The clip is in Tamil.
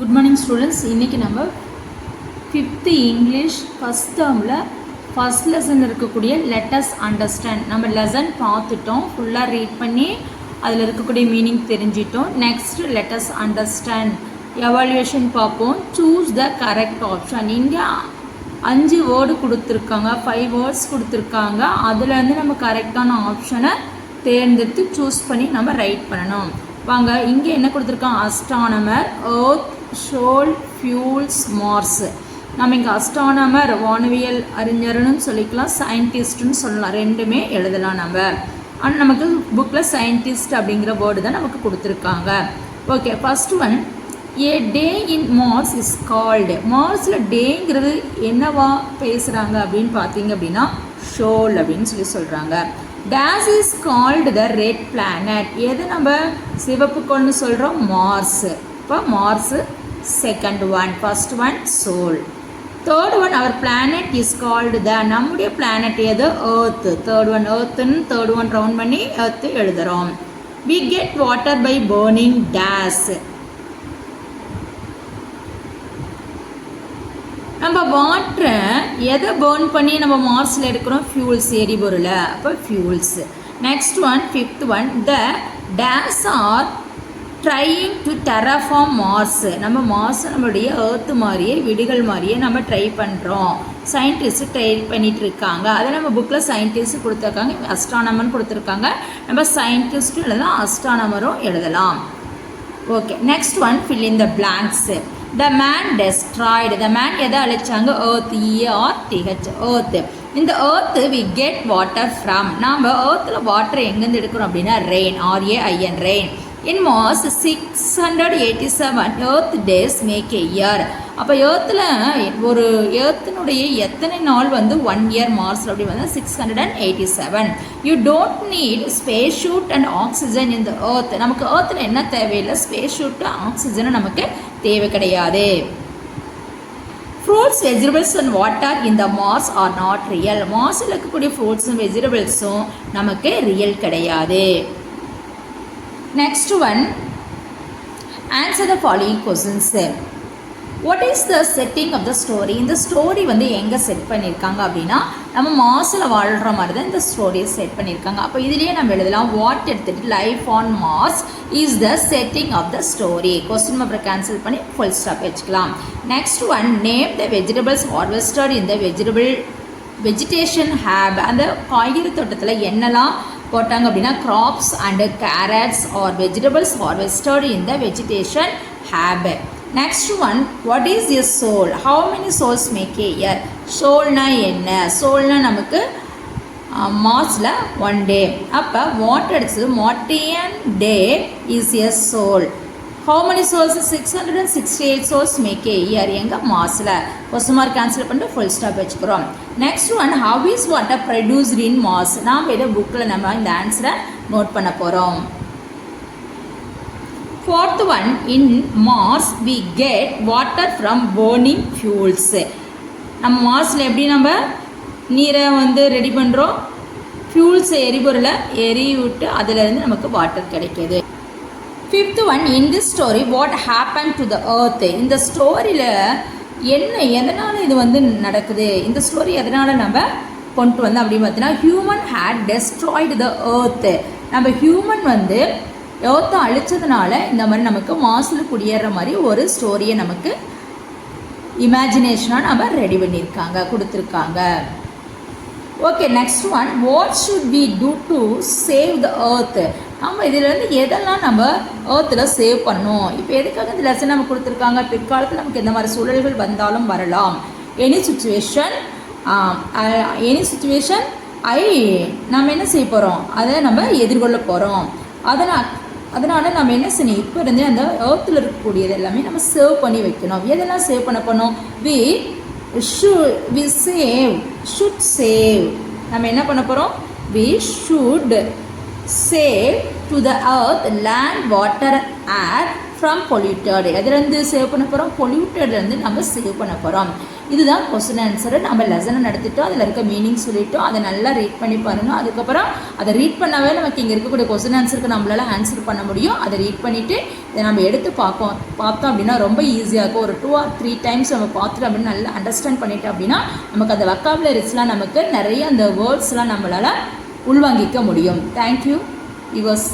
Good morning students. இன்றைக்கி நம்ம 5th இங்கிலீஷ் ஃபஸ்ட் டேர்மில் ஃபஸ்ட் லெசன் இருக்கக்கூடிய லெட்டஸ் அண்டர்ஸ்டாண்ட் நம்ம லெசன் பார்த்துட்டோம். ஃபுல்லாக ரீட் பண்ணி அதில் இருக்கக்கூடிய மீனிங் தெரிஞ்சிட்டோம். நெக்ஸ்ட் லெட்டஸ் அண்டர்ஸ்டாண்ட் எவாலுவேஷன் பார்ப்போம். Choose the correct option. இங்கே 5 வேர்டு கொடுத்துருக்காங்க, 5 வேர்ட்ஸ் கொடுத்துருக்காங்க. அதுலேருந்து நம்ம கரெக்டான ஆப்ஷனை தேர்ந்தெடுத்து சூஸ் பண்ணி நம்ம ரைட் பண்ணணும். வாங்க, இங்கே என்ன கொடுத்துருக்காங்க? Astronomer, earth, soul, fuels, Mars. நம்ம இங்கே அஸ்ட்ரானமர் வானவியல் அறிஞர்னு சொல்லிக்கலாம், சயின்டிஸ்ட்னு சொல்லலாம், ரெண்டுமே எழுதலாம் நம்ம. ஆனால் நமக்கு புக்கில் சயின்டிஸ்ட் அப்படிங்கிற வேர்டு தான் நமக்கு கொடுத்துருக்காங்க. Okay, first one, a day in Mars is called. மார்ஸில் டேங்கிறது என்னவா பேசுகிறாங்க அப்படின்னு பார்த்தீங்க அப்படின்னா ஷோல் அப்படின்னு சொல்கிறாங்க. This is called the red planet. எது நம்ம சிவப்பு கோள்னு சொல்கிறோம்? மார்ஸ். இப்போ Mars second one. First one sol. Third one, our planet is called the. நம்முடைய பிளானட் எது? எர்த்து. தேர்ட் ஒன் எர்த்துன்னு தேர்ட் ஒன் ரவுண்ட் பண்ணி எர்த்து எழுதுகிறோம். We get water by burning days. நம்ம வாட்டரை எதை பேர்ன் பண்ணி நம்ம மார்ஸில் எடுக்கிறோம்? ஃபியூல்ஸ், எரிபொருள். அப்போ fuels. Next one, fifth one, the days are trying to terraform Mars. நம்ம மார்ஸ் நம்மளுடைய ஏர்த்து மாதிரியே விடுகள் மாதிரியே நம்ம ட்ரை பண்ணுறோம். சயின்டிஸ்ட் ட்ரை பண்ணிகிட்டு இருக்காங்க. அதை நம்ம புக்கில் சயின்டிஸ்ட் கொடுத்துருக்காங்க, அஸ்ட்ரானமர்னு கொடுத்துருக்காங்க. நம்ம சயின்டிஸ்ட்டும் எழுதலாம், அஸ்ட்ரானமரும் எழுதலாம். Okay, next one, fill in the blanks. The man destroyed. The man எதை அழிச்சாங்க? earth, E-R-T-H, earth. இந்த earth we get water from. நாம் earthல வாட்டர் எங்கேருந்து எடுக்கிறோம் அப்படின்னா rain, R-A-I-N, rain. In Mars 687 earth days make a year. அப்போ earthல ஒரு earthனுடைய எத்தனை நாள் வந்து 1 year மார்ஸில் அப்படி வந்து 687. You don't need space suit and oxygen in the earth. நமக்கு earthல என்ன தேவையில்லை? ஸ்பேஸ் ஷூட்டு, ஆக்சிஜனும் நமக்கு தேவை கிடையாது. ஃப்ரூட்ஸ், வெஜிடபிள்ஸ் அண்ட் வாட்டர் இந்த மார்ஸ் ஆர் நாட் ரியல். மார்ஸில் இருக்கக்கூடிய ஃப்ரூட்ஸும் வெஜிடபிள்ஸும் நமக்கு ரியல் கிடையாது. Next one, answer the following questions. What is the setting of the story? இந்த ஸ்டோரி வந்து எங்கே செட் பண்ணியிருக்காங்க அப்படின்னா நம்ம மார்ஸில் வாழ்கிற மாதிரி தான் இந்த ஸ்டோரியை செட் பண்ணியிருக்காங்க. அப்போ இதுலேயே நம்ம எழுதலாம், வாட் எடுத்துகிட்டு life on Mars is the setting of the story. Question அப்புறம் கேன்சல் பண்ணி ஃபுல் ஸ்டாப் வச்சுக்கலாம். Next one, name the vegetables harvested இந்த வெஜிடேஷன் ஹேப். அந்த காய்கறி தோட்டத்தில் என்னெல்லாம் போட்டாங்க அப்படின்னா crops and carrots are vegetables harvested in the vegetation heap. Next one, what is a soul? How many sols make a year? சோல்னா என்ன? சோல்னா நமக்கு மார்ஸில் 1 டே. அப்போ வாட் எடுத்து Martian day is a soul. How many souls? 668 souls make a year. எங்கே? மார்ஸில். கொஸ்டின் மார்க் கேன்சல் பண்ணிட்டு ஃபுல் ஸ்டாப் வச்சுக்கிறோம். Next one, how is water produced in Mars? நாம் இதை புக்கில் நம்ம இந்த ஆன்சரை நோட் பண்ண போகிறோம். Fourth one, in Mars we get water from burning fuels. நம்ம மார்ஸில் எப்படி நம்ம நீரை வந்து ரெடி பண்ணுறோம்? ஃபியூல்ஸை, எரிபொருளை எரிவிட்டு அதிலிருந்து நமக்கு வாட்டர் கிடைக்கிது. Fifth one, in this story what happen to the earth? இந்த ஸ்டோரியில் எதனால் இது வந்து நடக்குது? இந்த ஸ்டோரி எதனால் நம்ம கொண்டு வந்தோம் அப்படின்னு பார்த்தீங்கன்னா human had destroyed the earth. நம்ம ஹியூமன் வந்து எர்த்தை அழிச்சதுனால இந்த மாதிரி நமக்கு மார்ஸில் குடியேற மாதிரி ஒரு ஸ்டோரியை நமக்கு இமேஜினேஷனாக நம்ம ரெடி பண்ணியிருக்காங்க, கொடுத்துருக்காங்க. Okay, next one, what should we do to save the earth? நம்ம இதிலேருந்து எதெல்லாம் நம்ம எர்த்தில் சேவ் பண்ணணும்? இப்போ எதுக்காக இந்த லெசன் நம்ம கொடுத்துருக்காங்க? பிற்காலத்தில் நமக்கு எந்த மாதிரி சூழல்கள் வந்தாலும் வரலாம். எனி சுச்சுவேஷன் நம்ம என்ன செய்ய போகிறோம்? அதை நம்ம எதிர்கொள்ள போகிறோம். அதனால் நம்ம என்ன செய்யணும்? இப்போ இருந்து அந்த எர்த்தில் இருக்கக்கூடியது எல்லாமே நம்ம சேவ் பண்ணி வைக்கணும். எதெல்லாம் சேவ் பண்ண போனோம்? Should save. நம்ம என்ன பண்ண போகிறோம்? We should save to the earth land, water, air, from polluted. எதுலேருந்து சேவ் பண்ண போகிறோம்? பொல்யூட்டட்லேருந்து நம்ம சேவ் பண்ண போகிறோம். இதுதான் கொஸ்டின் ஆன்சரு. நம்ம லெசனை நடத்திட்டோம், அதில் இருக்க மீனிங் சொல்லிட்டோம். அதை நல்லா ரீட் பண்ணி பாருங்கள். அதுக்கப்புறம் அதை ரீட் பண்ணாவே நமக்கு இங்கே இருக்கக்கூடிய கொஸ்டின் ஆன்சருக்கு நம்மளால் ஆன்சர் பண்ண முடியும். அதை ரீட் பண்ணிவிட்டு இதை நம்ம எடுத்து பார்த்தோம் அப்படின்னா ரொம்ப ஈஸியாக இருக்கும். ஒரு 2 or 3 டைம்ஸ் நம்ம பார்த்துட்டோம் அப்படின்னு நல்லா அண்டர்ஸ்டாண்ட் பண்ணிட்டோம் அப்படின்னா நமக்கு அந்த வொக்காபுலரிஸ்லாம் நமக்கு நிறைய அந்த வேர்ட்ஸ்லாம் நம்மளால் உள்வாங்கிக்க முடியும். Thank you viewers.